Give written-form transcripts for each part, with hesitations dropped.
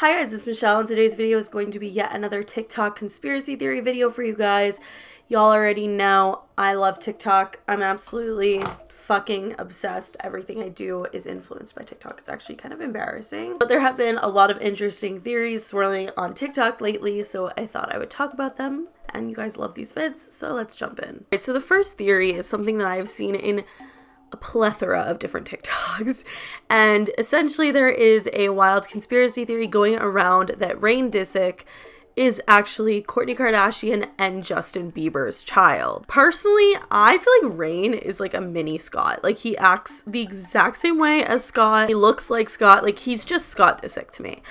Hi guys, it's Michelle, and today's video is going to be yet another TikTok conspiracy theory video for you guys. Y'all already know I love TikTok. I'm absolutely fucking obsessed. Everything I do is influenced by TikTok. It's actually kind of embarrassing. But there have been a lot of interesting theories swirling on TikTok lately, so I thought I would talk about them. And you guys love these vids, so let's jump in. Alright, so the first theory is something that I have seen in a plethora of different TikToks, and essentially there is a wild conspiracy theory going around that Rain Disick is actually Kourtney Kardashian and Justin Bieber's child. Personally, I feel like Rain is like a mini Scott. Like, he acts the exact same way as Scott. He looks like Scott. Like, he's just Scott Disick to me.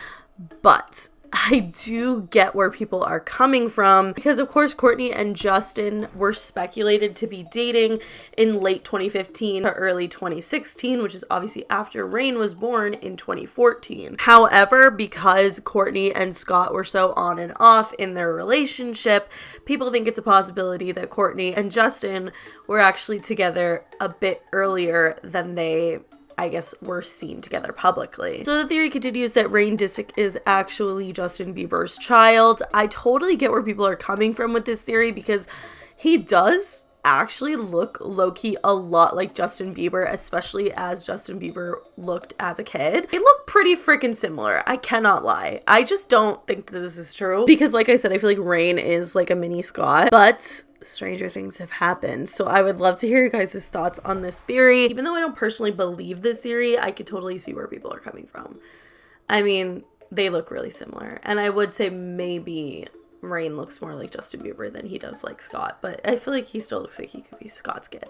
But I do get where people are coming from, because of course Kourtney and Justin were speculated to be dating in late 2015 to early 2016, which is obviously after Rain was born in 2014. However, because Kourtney and Scott were so on and off in their relationship, people think it's a possibility that Kourtney and Justin were actually together a bit earlier than they, I guess, were seen together publicly. So the theory continues that Rain Disick is actually Justin Bieber's child. I totally get where people are coming from with this theory, because he does actually look low-key a lot like Justin Bieber, especially as Justin Bieber looked as a kid. They look pretty freaking similar. I cannot lie. I just don't think that this is true, because like I said, I feel like Rain is like a mini Scott, but stranger things have happened. So I would love to hear you guys' thoughts on this theory. Even though I don't personally believe this theory, I could totally see where people are coming from. I mean, they look really similar, and I would say maybe Rain looks more like Justin Bieber than he does like Scott, but I feel like he still looks like he could be Scott's kid.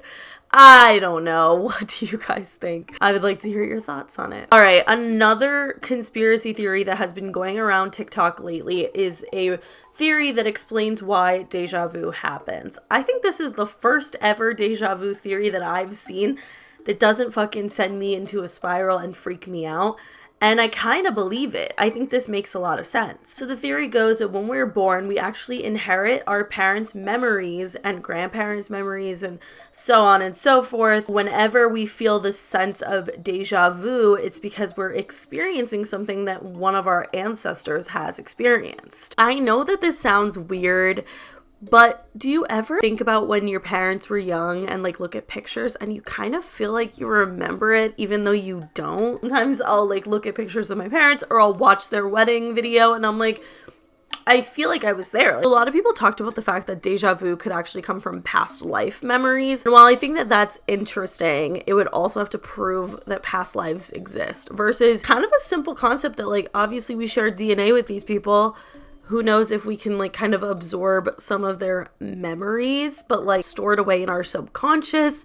I don't know. What do you guys think? I would like to hear your thoughts on it. All right, another conspiracy theory that has been going around TikTok lately is a theory that explains why deja vu happens. I think this is the first ever deja vu theory that I've seen that doesn't fucking send me into a spiral and freak me out. And I kind of believe it. I think this makes a lot of sense. So the theory goes that when we're born, we actually inherit our parents' memories and grandparents' memories and so on and so forth. Whenever we feel this sense of deja vu, it's because we're experiencing something that one of our ancestors has experienced. I know that this sounds weird, but do you ever think about when your parents were young and like look at pictures and you kind of feel like you remember it even though you don't? Sometimes I'll like look at pictures of my parents, or I'll watch their wedding video and I'm like, I feel like I was there. A lot of people talked about the fact that deja vu could actually come from past life memories. And while I think that that's interesting, it would also have to prove that past lives exist, versus kind of a simple concept that like obviously we share DNA with these people. Who knows if we can like kind of absorb some of their memories, but like store it away in our subconscious.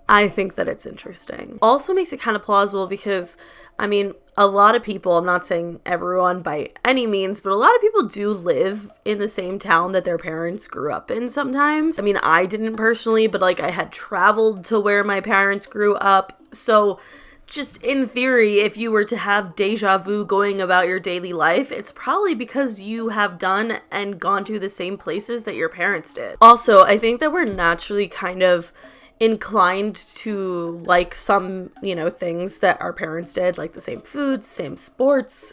I think that it's interesting. Also makes it kind of plausible because, I mean, a lot of people, I'm not saying everyone by any means, but a lot of people do live in the same town that their parents grew up in sometimes. I mean, I didn't personally, but like I had traveled to where my parents grew up. So just in theory, if you were to have deja vu going about your daily life, it's probably because you have done and gone to the same places that your parents did. Also, I think that we're naturally kind of inclined to like some, things that our parents did, like the same foods, same sports,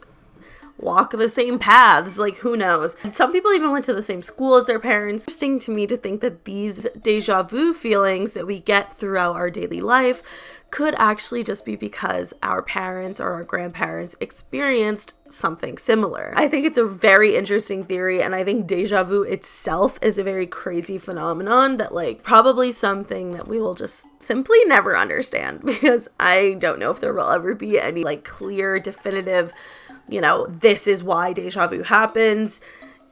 walk the same paths, like who knows. And some people even went to the same school as their parents. It's interesting to me to think that these deja vu feelings that we get throughout our daily life could actually just be because our parents or our grandparents experienced something similar. I think it's a very interesting theory, and I think deja vu itself is a very crazy phenomenon that like probably something that we will just simply never understand, because I don't know if there will ever be any like clear, definitive, this is why deja vu happens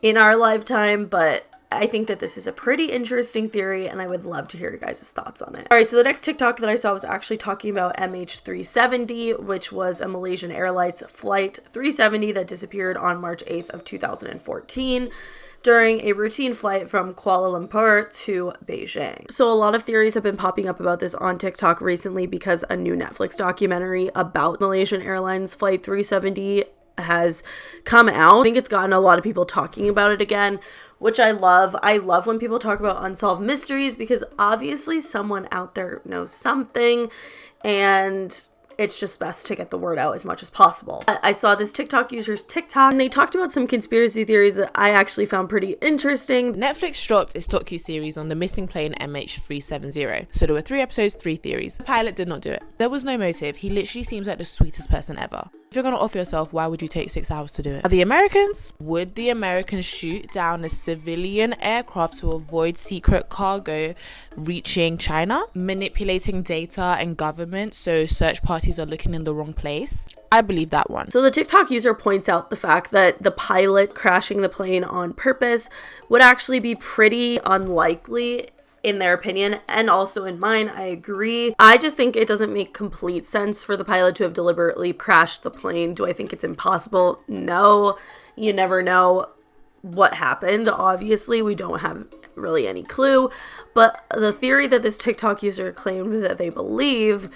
in our lifetime, but I think that this is a pretty interesting theory, and I would love to hear your guys' thoughts on it. All right, so the next TikTok that I saw was actually talking about MH370, which was a Malaysian Airlines flight 370 that disappeared on March 8th of 2014 during a routine flight from Kuala Lumpur to Beijing. So a lot of theories have been popping up about this on TikTok recently because a new Netflix documentary about Malaysian Airlines flight 370 has come out. I think it's gotten a lot of people talking about it again, which I love. I love when people talk about unsolved mysteries, because obviously someone out there knows something, and it's just best to get the word out as much as possible. I saw this TikTok user's TikTok, and they talked about some conspiracy theories that I actually found pretty interesting. Netflix dropped its docu-series on the missing plane MH370. So there were 3 episodes, 3 theories. The pilot did not do it. There was no motive. He literally seems like the sweetest person ever. If you're going to offer yourself, why would you take 6 hours to do it? Are the Americans? Would the Americans shoot down a civilian aircraft to avoid secret cargo reaching China? Manipulating data and government so search parties are looking in the wrong place? I believe that one. So the TikTok user points out the fact that the pilot crashing the plane on purpose would actually be pretty unlikely in their opinion, and also in mine. I agree. I just think it doesn't make complete sense for the pilot to have deliberately crashed the plane. Do I think it's impossible? No. You never know what happened. Obviously, we don't have really any clue, but the theory that this TikTok user claimed that they believe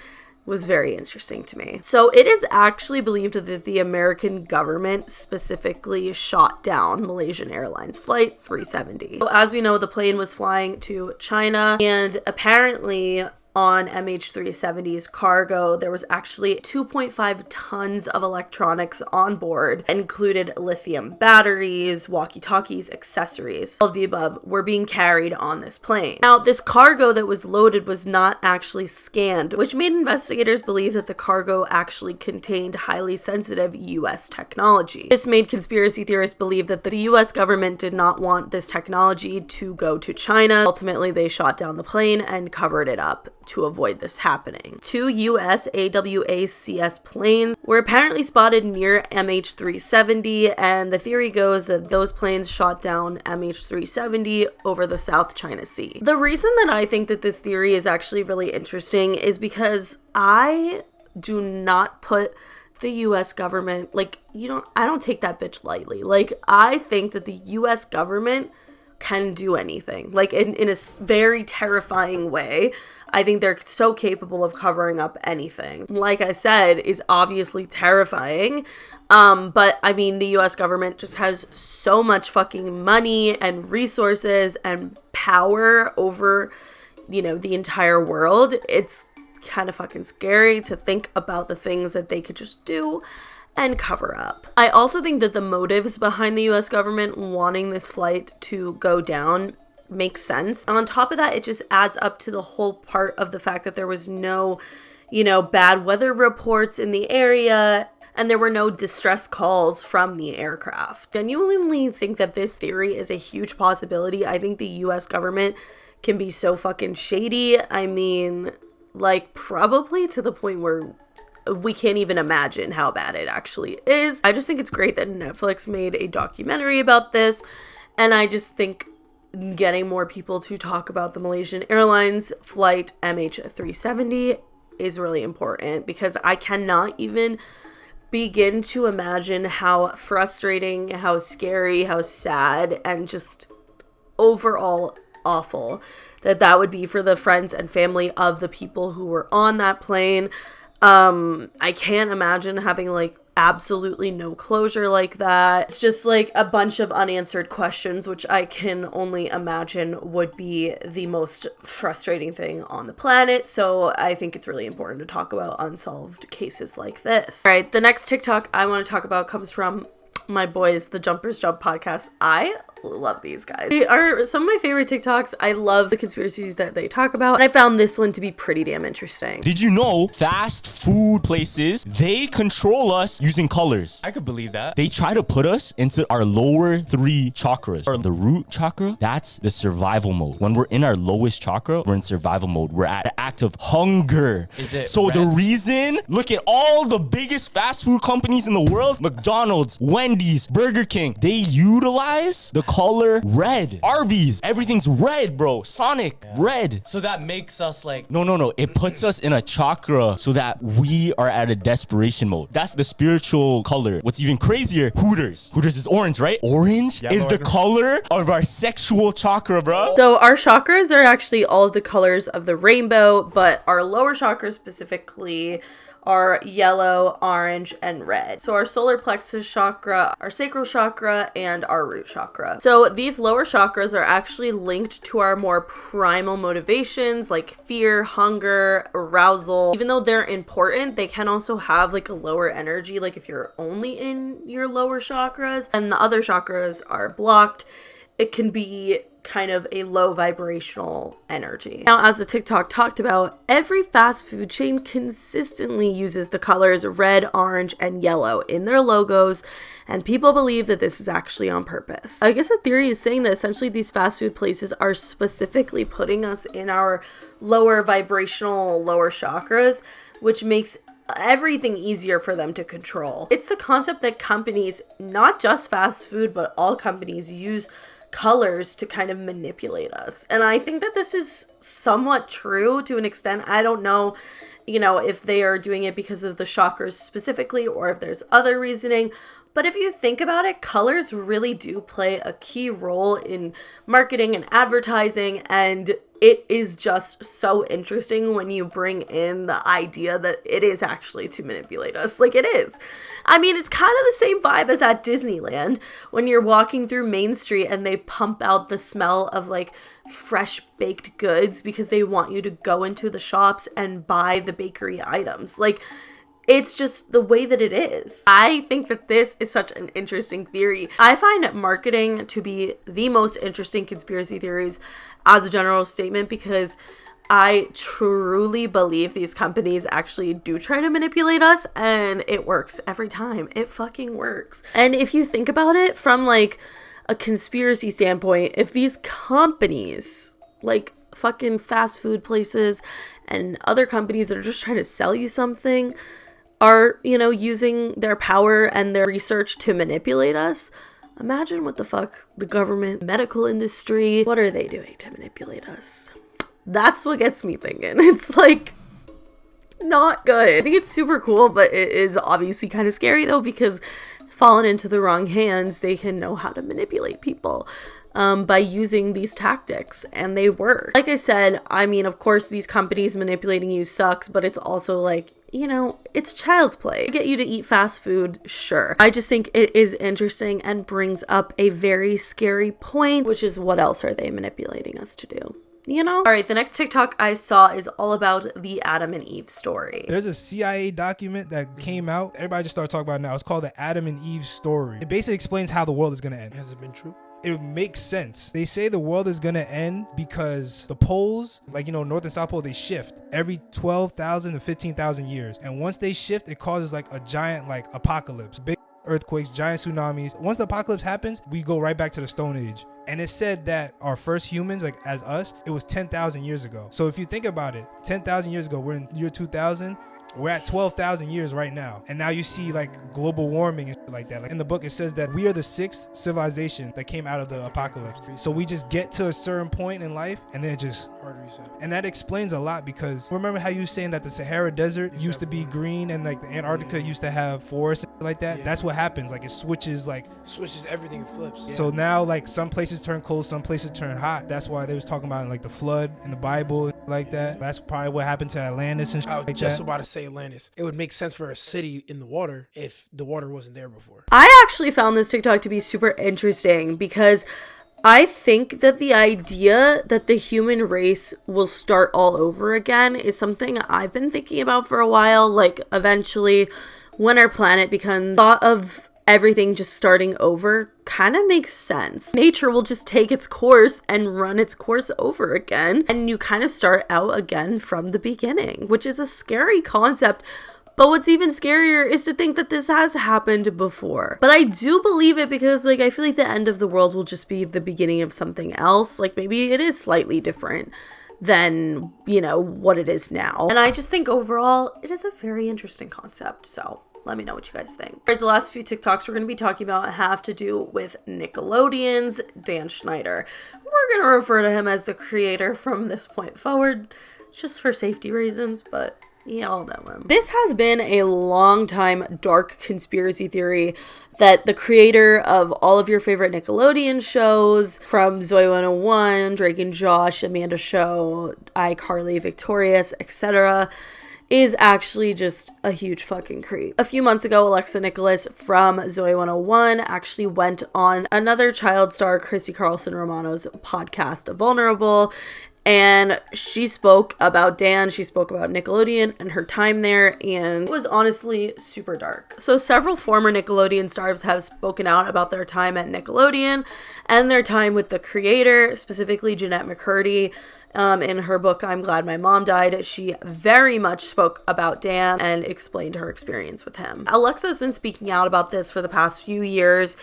was very interesting to me. So it is actually believed that the American government specifically shot down Malaysian Airlines Flight 370. So as we know, the plane was flying to China, and apparently on MH370's cargo, there was actually 2.5 tons of electronics on board, included lithium batteries, walkie-talkies, accessories. All of the above were being carried on this plane. Now, this cargo that was loaded was not actually scanned, which made investigators believe that the cargo actually contained highly sensitive US technology. This made conspiracy theorists believe that the US government did not want this technology to go to China. Ultimately, they shot down the plane and covered it up to avoid this happening. 2 US AWACS planes were apparently spotted near MH370, and the theory goes that those planes shot down MH370 over the South China Sea. The reason that I think that this theory is actually really interesting is because I do not put the US government, I don't take that bitch lightly. I think that the US government can do anything, in a very terrifying way. I think they're so capable of covering up anything. Like I said, is obviously terrifying. But I mean, the US government just has so much fucking money and resources and power over, the entire world. It's kind of fucking scary to think about the things that they could just do and cover up. I also think that the motives behind the US government wanting this flight to go down makes sense. On top of that, it just adds up to the whole part of the fact that there was no, bad weather reports in the area, and there were no distress calls from the aircraft. Genuinely think that this theory is a huge possibility. I think the US government can be so fucking shady. I mean, probably to the point where we can't even imagine how bad it actually is. I just think it's great that Netflix made a documentary about this, and I just think getting more people to talk about the Malaysian Airlines flight MH370 is really important, because I cannot even begin to imagine how frustrating, how scary, how sad, and just overall awful that would be for the friends and family of the people who were on that plane. I can't imagine having absolutely no closure like that. It's just a bunch of unanswered questions, which I can only imagine would be the most frustrating thing on the planet. So I think it's really important to talk about unsolved cases like this. All right, the next TikTok I want to talk about comes from my boys, the Jumpers Jump podcast. I love these guys. They are some of my favorite TikToks. I love the conspiracies that they talk about, and I found this one to be pretty damn interesting. Did you know fast food places, they control us using colors? I could believe that. They try to put us into our lower 3 chakras. Or the root chakra, that's the survival mode. When we're in our lowest chakra, we're in survival mode. We're at the act of hunger. Is it so red? The reason, look at all the biggest fast food companies in the world, McDonald's, Wendy's, Burger King, they utilize the color red. Arby's, everything's red, bro. Sonic, red. So that makes us No. It puts us in a chakra so that we are at a desperation mode. That's the spiritual color. What's even crazier, Hooters. Hooters is orange, right? Orange is the color of our sexual chakra, bro. So our chakras are actually all of the colors of the rainbow, but our lower chakras specifically are yellow, orange, and red. So our solar plexus chakra, our sacral chakra, and our root chakra. So these lower chakras are actually linked to our more primal motivations like fear, hunger, arousal. Even though they're important, they can also have like a lower energy, like if you're only in your lower chakras and the other chakras are blocked, it can be kind of a low vibrational energy. Now, as the TikTok talked about, every fast food chain consistently uses the colors red, orange, and yellow in their logos, and people believe that this is actually on purpose. I guess the theory is saying that essentially these fast food places are specifically putting us in our lower vibrational, lower chakras, which makes everything easier for them to control. It's the concept that companies, not just fast food, but all companies, use colors to kind of manipulate us. And I think that this is somewhat true to an extent. I don't know, if they are doing it because of the chakras specifically or if there's other reasoning. But if you think about it, colors really do play a key role in marketing and advertising, and it is just so interesting when you bring in the idea that it is actually to manipulate us. Like, it is. I mean, it's kind of the same vibe as at Disneyland when you're walking through Main Street and they pump out the smell of like fresh baked goods because they want you to go into the shops and buy the bakery items. Like, it's just the way that it is. I think that this is such an interesting theory. I find marketing to be the most interesting conspiracy theories as a general statement because I truly believe these companies actually do try to manipulate us, and it works every time. It fucking works. And if you think about it from like a conspiracy standpoint, if these companies, like fucking fast food places and other companies that are just trying to sell you something, are, using their power and their research to manipulate us, imagine what the fuck the government, medical industry, what are they doing to manipulate us? That's what gets me thinking. It's like not good. I think it's super cool, but it is obviously kind of scary though, because fallen into the wrong hands, they can know how to manipulate people by using these tactics, and they work. Like I said, I mean, of course, these companies manipulating you sucks, but it's also like, it's child's play. Get you to eat fast food, sure. I just think it is interesting and brings up a very scary point, which is what else are they manipulating us to do? All right, the next TikTok I saw is all about the Adam and Eve story. There's a CIA document that came out. Everybody just started talking about it now. It's called the Adam and Eve story. It basically explains how the world is going to end. Has it been true? It makes sense. They say the world is going to end because the poles, like, North and South Pole, they shift every 12,000 to 15,000 years. And once they shift, it causes like a giant like apocalypse, big earthquakes, giant tsunamis. Once the apocalypse happens, we go right back to the Stone Age. And it said that our first humans, like as us, it was 10,000 years ago. So if you think about it, 10,000 years ago, we're in year 2000. We're at 12,000 years right now. And now you see like global warming and shit like that. Like in the book, it says that we are the sixth civilization that came out of the apocalypse. So we just get to a certain point in life and then it just hard reset. And that explains a lot because remember how you were saying that the Sahara Desert used to be green and like the Antarctica used to have forests and shit like that? Yeah. That's what happens. Like it switches everything, it flips. Yeah. So now like some places turn cold, some places turn hot. That's why they was talking about like the flood in the Bible like that. That's probably what happened to Atlantis and shit like that. I was just about to say Atlantis. It would make sense for a city in the water if the water wasn't there before. I actually found this TikTok to be super interesting because I think that the idea that the human race will start all over again is something I've been thinking about for a while. Like eventually when our planet becomes thought of everything just starting over kind of makes sense. Nature will just take its course and run its course over again. And you kind of start out again from the beginning, which is a scary concept. But what's even scarier is to think that this has happened before. But I do believe it because like I feel like the end of the world will just be the beginning of something else. Like maybe it is slightly different than, what it is now. And I just think overall it is a very interesting concept. So let me know what you guys think. All right, the last few TikToks we're going to be talking about have to do with Nickelodeon's Dan Schneider. We're going to refer to him as the creator from this point forward, just for safety reasons, but y'all know him. This has been a long time dark conspiracy theory that the creator of all of your favorite Nickelodeon shows, from Zoe 101, Drake and Josh, Amanda Show, iCarly, Victorious, etc., is actually just a huge fucking creep. A few months ago, Alexa Nikolas from Zoe 101 actually went on another child star, Christy Carlson Romano's podcast, Vulnerable, and she spoke about Dan, she spoke about Nickelodeon and her time there, and it was honestly super dark. So several former Nickelodeon stars have spoken out about their time at Nickelodeon and their time with the creator, specifically Jeanette McCurdy. In her book, I'm Glad My Mom Died, she very much spoke about Dan and explained her experience with him. Alexa has been speaking out about this for the past few years.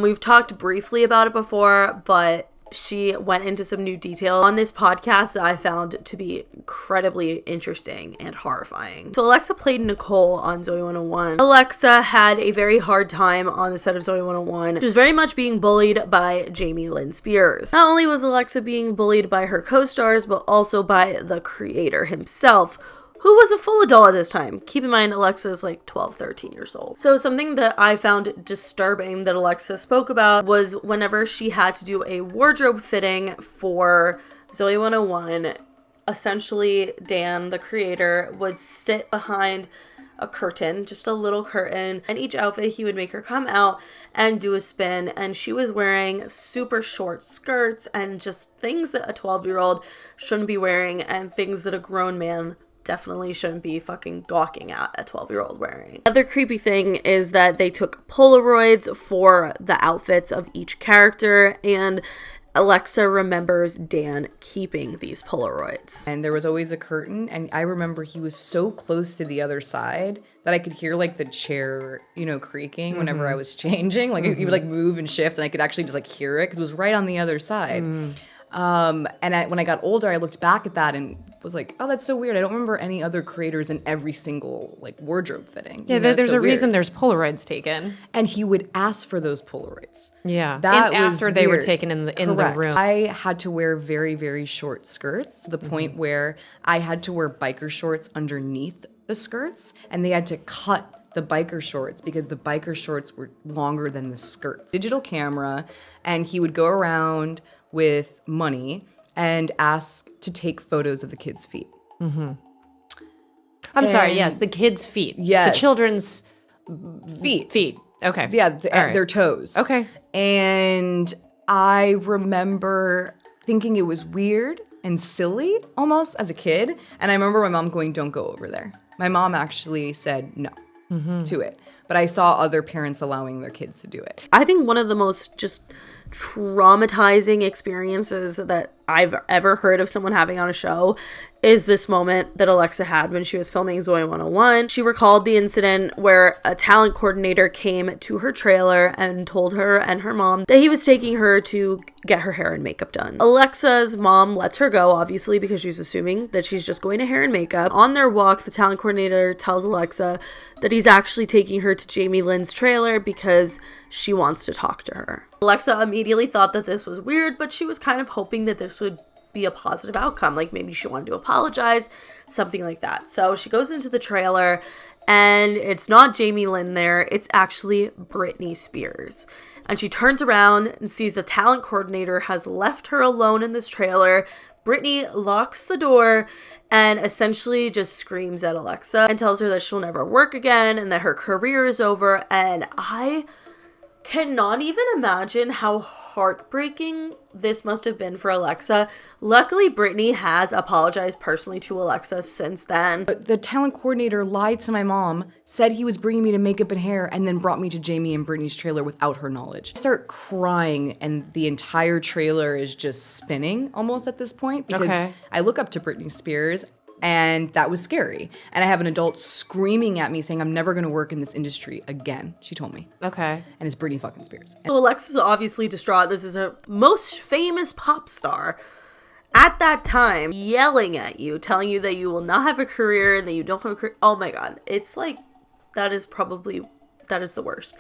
We've talked briefly about it before, but she went into some new detail on this podcast that I found to be incredibly interesting and horrifying. So Alexa played Nicole on Zoe 101. Alexa had a very hard time on the set of Zoe 101. She was very much being bullied by Jamie Lynn Spears. Not only was Alexa being bullied by her co-stars, but also by the creator himself, who was a full adult at this time. Keep in mind, Alexa is like 12, 13 years old. So something that I found disturbing that Alexa spoke about was whenever she had to do a wardrobe fitting for Zoe 101, essentially Dan, the creator, would sit behind a curtain, just a little curtain, and each outfit he would make her come out and do a spin, and she was wearing super short skirts and just things that a 12-year-old shouldn't be wearing and things that a grown man definitely shouldn't be fucking gawking at a 12-year-old wearing. Other creepy thing is that they took Polaroids for the outfits of each character, and Alexa remembers Dan keeping these Polaroids. And there was always a curtain, and I remember he was so close to the other side that I could hear like the chair, creaking whenever I was changing. Like he would like move and shift, and I could actually just like hear it because it was right on the other side. And when I got older, I looked back at that and was like, oh, that's so weird. I don't remember any other creators in every single like wardrobe fitting. Yeah, there's a reason there's Polaroids taken. And he would ask for those Polaroids. Yeah, that and was after they were weird. taken in the room. I had to wear very, very short skirts to the point where I had to wear biker shorts underneath the skirts, and they had to cut the biker shorts because the biker shorts were longer than the skirts. Digital camera, and he would go around with money and ask to take photos of the kids' feet. I'm sorry, yes, the kids' feet. Yes. The children's Feet. feet. Okay. Yeah, All right. their toes. Okay. And I remember thinking it was weird and silly almost as a kid. And I remember my mom going, don't go over there. My mom actually said no to it. But I saw other parents allowing their kids to do it. I think one of the most just traumatizing experiences that I've ever heard of someone having on a show is this moment that Alexa had when she was filming Zoe 101. She recalled the incident where a talent coordinator came to her trailer and told her and her mom that he was taking her to get her hair and makeup done. Alexa's mom lets her go, obviously, because she's assuming that she's just going to hair and makeup. On their walk, the talent coordinator tells Alexa that he's actually taking her to Jamie Lynn's trailer because she wants to talk to her. Alexa immediately thought that this was weird, but she was kind of hoping that this would be a positive outcome, like maybe she wanted to apologize, something like that. So she goes into the trailer, and it's not Jamie Lynn there, it's actually Britney Spears. And she turns around and sees the talent coordinator has left her alone in this trailer. Britney locks the door and essentially just screams at Alexa and tells her that she'll never work again and that her career is over. And I cannot even imagine how heartbreaking this must have been for Alexa. Luckily, Britney has apologized personally to Alexa since then. The talent coordinator lied to my mom, said he was bringing me to makeup and hair, and then brought me to Jamie and Britney's trailer without her knowledge. I start crying, and the entire trailer is just spinning almost at this point because I look up to Britney Spears. And that was scary. And I have an adult screaming at me saying, I'm never going to work in this industry again, she told me. Okay. And it's Britney fucking Spears. So Alexa's obviously distraught. This is her most famous pop star at that time, yelling at you, telling you that you will not have a career and that you don't have a career. Oh my God. It's like, that is the worst.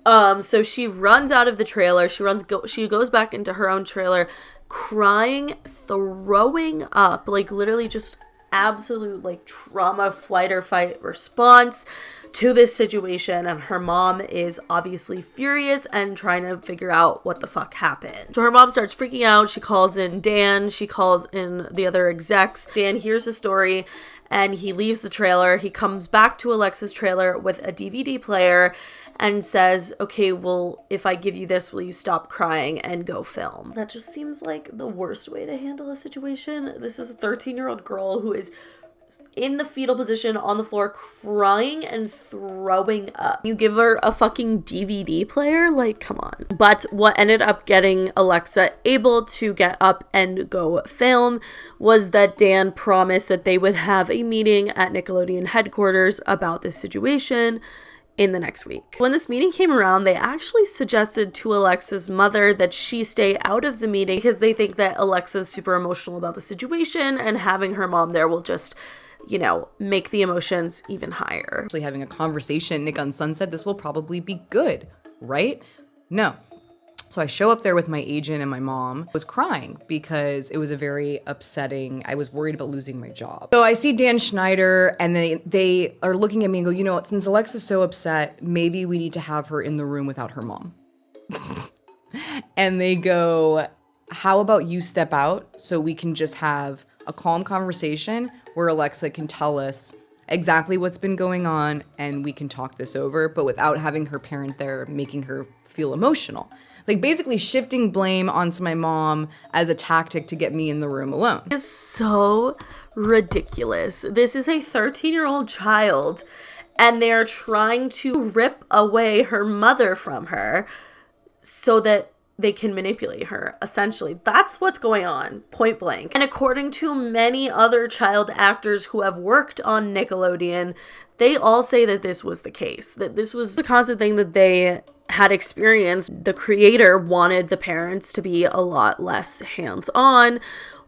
So she runs out of the trailer. She goes back into her own trailer, crying, throwing up, like literally just absolute like trauma, flight or fight response, to this situation, and her mom is obviously furious and trying to figure out what the fuck happened. So her mom starts freaking out. She calls in Dan, she calls in the other execs. Dan hears the story and he leaves the trailer. He comes back to Alexa's trailer with a DVD player and says, okay, well, if I give you this, will you stop crying and go film? That just seems like the worst way to handle a situation. This is a 13-year-old girl who is in the fetal position on the floor crying and throwing up. You give her a fucking DVD player? Like, come on. But what ended up getting Alexa able to get up and go film was that Dan promised that they would have a meeting at Nickelodeon headquarters about this situation in the next week. When this meeting came around, they actually suggested to Alexa's mother that she stay out of the meeting because they think that Alexa's super emotional about the situation, and having her mom there will just, you know, make the emotions even higher. Actually having a conversation, Nick on Sun said this will probably be good, right? No. So I show up there with my agent and my mom. I was crying because it was a very upsetting, I was worried about losing my job. So I see Dan Schneider and they are looking at me and go, you know what, since Alexa's so upset, maybe we need to have her in the room without her mom. And they go, how about you step out so we can just have a calm conversation where Alexa can tell us exactly what's been going on and we can talk this over, but without having her parent there making her feel emotional. Like basically shifting blame onto my mom as a tactic to get me in the room alone. It's so ridiculous. This is a 13-year-old child and they're trying to rip away her mother from her so that they can manipulate her. Essentially, that's what's going on, point blank. And according to many other child actors who have worked on Nickelodeon, they all say that this was the case, that this was the constant thing that they had experienced. The creator wanted the parents to be a lot less hands-on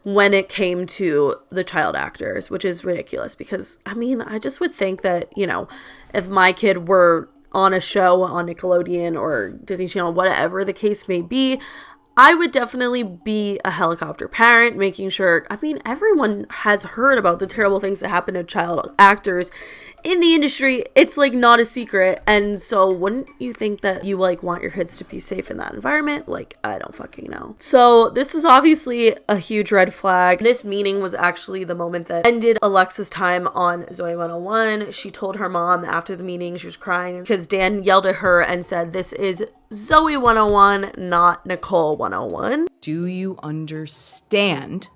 when it came to the child actors, which is ridiculous because, I mean, I just would think that, you know, if my kid were on a show on Nickelodeon or Disney Channel, whatever the case may be, I would definitely be a helicopter parent, making sure, I mean, everyone has heard about the terrible things that happen to child actors in the industry. It's like not a secret. And so wouldn't you think that you like want your kids to be safe in that environment? Like, I don't fucking know. So this was obviously a huge red flag. This meeting was actually the moment that ended Alexa's time on Zoe 101. She told her mom after the meeting, she was crying because Dan yelled at her and said, this is Zoe 101, not Nicole 101. Do you understand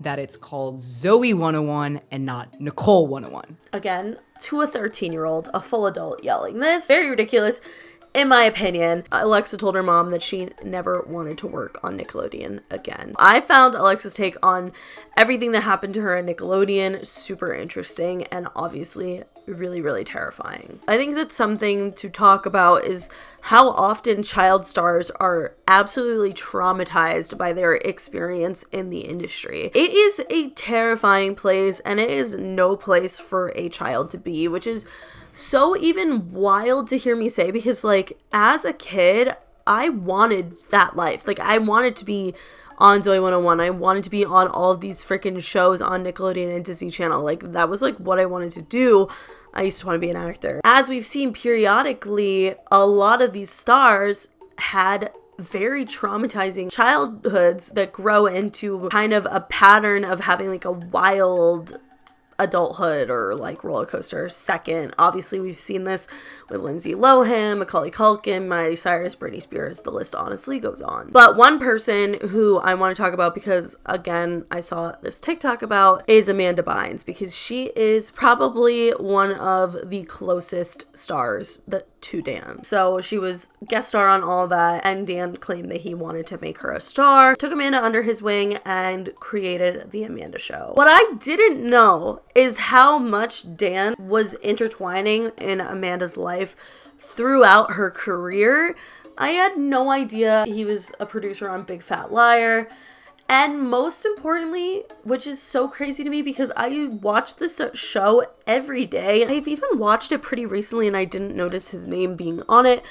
that it's called Zoe 101 and not Nicole 101? Again, to a 13-year-old, a full adult yelling this. Very ridiculous, in my opinion. Alexa told her mom that she never wanted to work on Nickelodeon again. I found Alexa's take on everything that happened to her at Nickelodeon super interesting and obviously really, really terrifying. I think that something to talk about is how often child stars are absolutely traumatized by their experience in the industry. It is a terrifying place and it is no place for a child to be, which is so even wild to hear me say because, like, as a kid, I wanted that life. Like, I wanted to be on Zoe 101. I wanted to be on all of these freaking shows on Nickelodeon and Disney Channel. Like, that was like what I wanted to do. I used to want to be an actor. As we've seen periodically, a lot of these stars had very traumatizing childhoods that grow into kind of a pattern of having like a wild adulthood or like roller coaster second. Obviously, we've seen this with Lindsay Lohan, Macaulay Culkin, Miley Cyrus, Britney Spears. The list honestly goes on. But one person who I want to talk about because, again, I saw this TikTok about is Amanda Bynes because she is probably one of the closest stars to Dan. So she was guest star on all that and Dan claimed that he wanted to make her a star, took Amanda under his wing and created the Amanda Show. What I didn't know is how much Dan was intertwining in Amanda's life throughout her career. I had no idea he was a producer on Big Fat Liar. And most importantly, which is so crazy to me because I watch this show every day. I've even watched it pretty recently and I didn't notice his name being on it.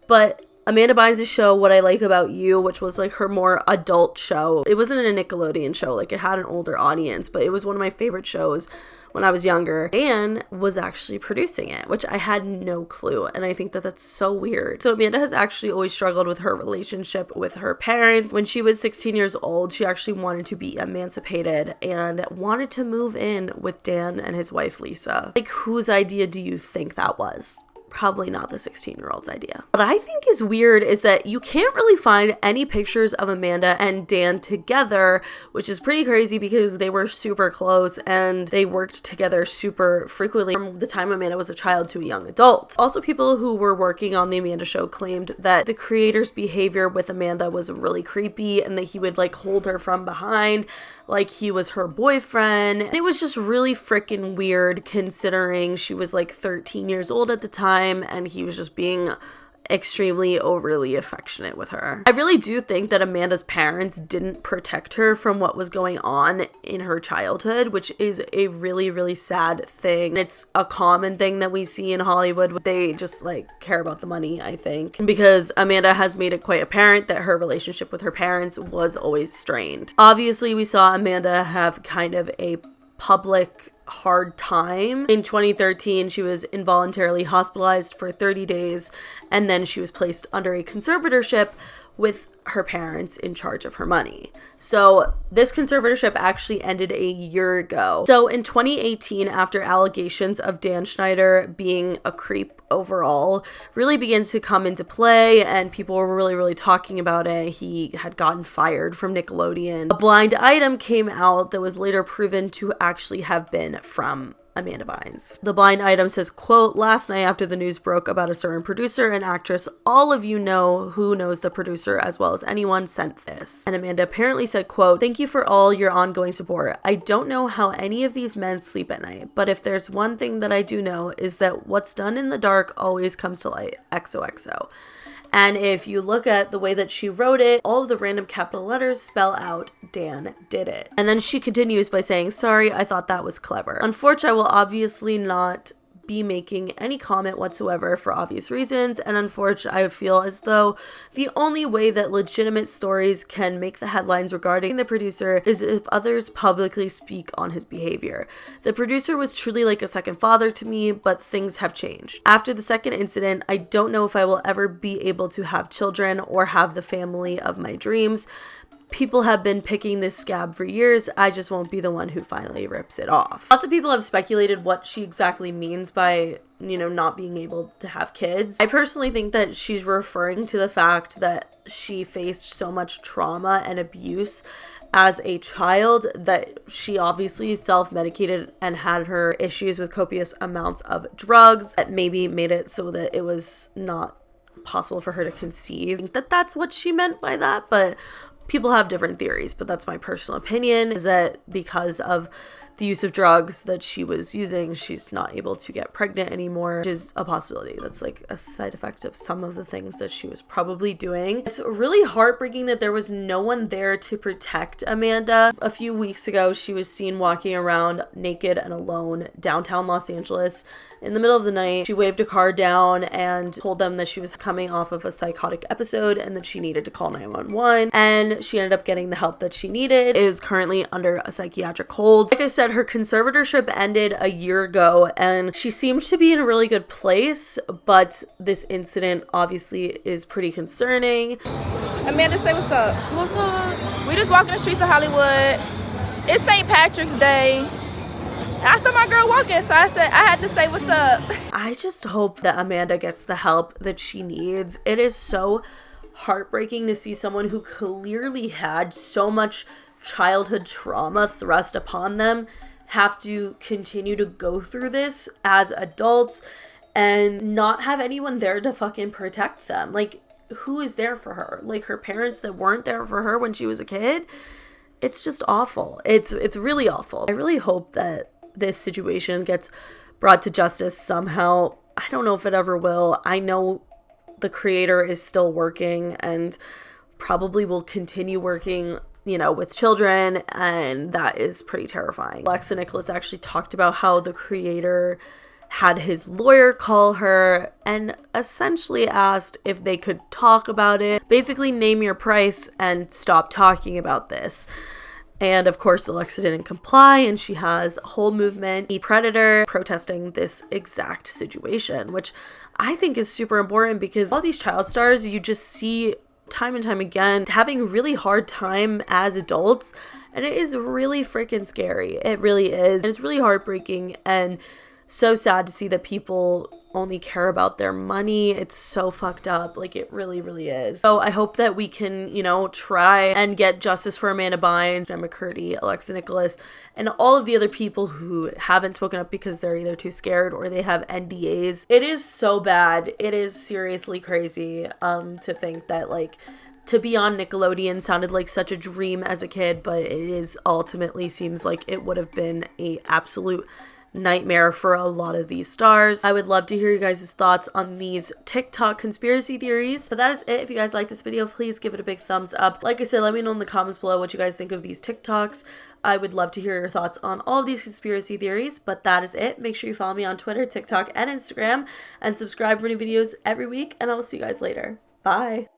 But Amanda Bynes' show, What I Like About You, which was like her more adult show. It wasn't a Nickelodeon show, like it had an older audience, but it was one of my favorite shows when I was younger. Dan was actually producing it, which I had no clue. And I think that that's so weird. So Amanda has actually always struggled with her relationship with her parents. When she was 16 years old, she actually wanted to be emancipated and wanted to move in with Dan and his wife, Lisa. Like, whose idea do you think that was? Probably not the 16-year-old's idea. What I think is weird is that you can't really find any pictures of Amanda and Dan together, which is pretty crazy because they were super close and they worked together super frequently from the time Amanda was a child to a young adult. Also, people who were working on the Amanda show claimed that the creator's behavior with Amanda was really creepy and that he would like hold her from behind like he was her boyfriend. And it was just really freaking weird considering she was like 13 years old at the time and he was just being extremely overly affectionate with her. I really do think that Amanda's parents didn't protect her from what was going on in her childhood, which is a really, really sad thing. It's a common thing that we see in Hollywood. They just like care about the money, I think, because Amanda has made it quite apparent that her relationship with her parents was always strained. Obviously, we saw Amanda have kind of a public hard time. In 2013, she was involuntarily hospitalized for 30 days, and then she was placed under a conservatorship with her parents in charge of her money. So this conservatorship actually ended a year ago. So in 2018, after allegations of Dan Schneider being a creep overall really begins to come into play and people were really talking about it, he had gotten fired from Nickelodeon. A blind item came out that was later proven to actually have been from Amanda Bynes. The blind item says, quote, "Last night after the news broke about a certain producer and actress, all of you know who knows the producer as well as anyone sent this." And Amanda apparently said, quote, "Thank you for all your ongoing support. I don't know how any of these men sleep at night, but if there's one thing that I do know is that what's done in the dark always comes to light. XOXO." And if you look at the way that she wrote it, all of the random capital letters spell out Dan did it. And then she continues by saying, "Sorry, I thought that was clever. Unfortunately, I will obviously not be making any comment whatsoever for obvious reasons, and unfortunately I feel as though the only way that legitimate stories can make the headlines regarding the producer is if others publicly speak on his behavior. The producer was truly like a second father to me, but things have changed. After the second incident, I don't know if I will ever be able to have children or have the family of my dreams. People have been picking this scab for years. I just won't be the one who finally rips it off." Lots of people have speculated what she exactly means by, not being able to have kids. I personally think that she's referring to the fact that she faced so much trauma and abuse as a child that she obviously self-medicated and had her issues with copious amounts of drugs that maybe made it so that it was not possible for her to conceive. I think that that's what she meant by that, but people have different theories, but that's my personal opinion, is that because of the use of drugs that she was using, she's not able to get pregnant anymore, which is a possibility. That's like a side effect of some of the things that she was probably doing. It's really heartbreaking that there was no one there to protect Amanda. A few weeks ago, she was seen walking around naked and alone downtown Los Angeles in the middle of the night. She waved a car down and told them that she was coming off of a psychotic episode and that she needed to call 911, and she ended up getting the help that she needed. It is currently under a psychiatric hold. Like I said, her conservatorship ended a year ago and she seems to be in a really good place, but this incident obviously is pretty concerning. Amanda, say what's up. What's up? We just walking the streets of Hollywood. It's St. Patrick's Day. I saw my girl walking, so I said I had to say what's up. I just hope that Amanda gets the help that she needs. It is so heartbreaking to see someone who clearly had so much childhood trauma thrust upon them have to continue to go through this as adults and not have anyone there to fucking protect them. Like, who is there for her? Like, her parents that weren't there for her when she was a kid? It's just awful. It's really awful. I really hope that this situation gets brought to justice somehow. I don't know if it ever will. I know the creator is still working and probably will continue working, with children, and that is pretty terrifying. Lex and Nikolas actually talked about how the creator had his lawyer call her and essentially asked if they could talk about it. Basically, name your price and stop talking about this. And of course, Alexa didn't comply, and she has a whole movement, The Predator, protesting this exact situation, which I think is super important because all these child stars you just see time and time again having a really hard time as adults, and it is really freaking scary. It really is. And it's really heartbreaking and so sad to see that people only care about their money. It's so fucked up. Like, it really, really is. So I hope that we can, you know, try and get justice for Amanda Bynes, Gemma Curdy, Alexa Nikolas, and all of the other people who haven't spoken up because they're either too scared or they have NDAs. It is so bad. It is seriously crazy to think that, like, to be on Nickelodeon sounded like such a dream as a kid, but it is ultimately seems like it would have been a absolute nightmare for a lot of these stars. I would love to hear you guys' thoughts on these TikTok conspiracy theories. But that is it. If you guys like this video, please give it a big thumbs up. Like I said, let me know in the comments below what you guys think of these TikToks. I would love to hear your thoughts on all of these conspiracy theories. But that is it. Make sure you follow me on Twitter, TikTok, and Instagram, and subscribe for new videos every week. And I will see you guys later. Bye.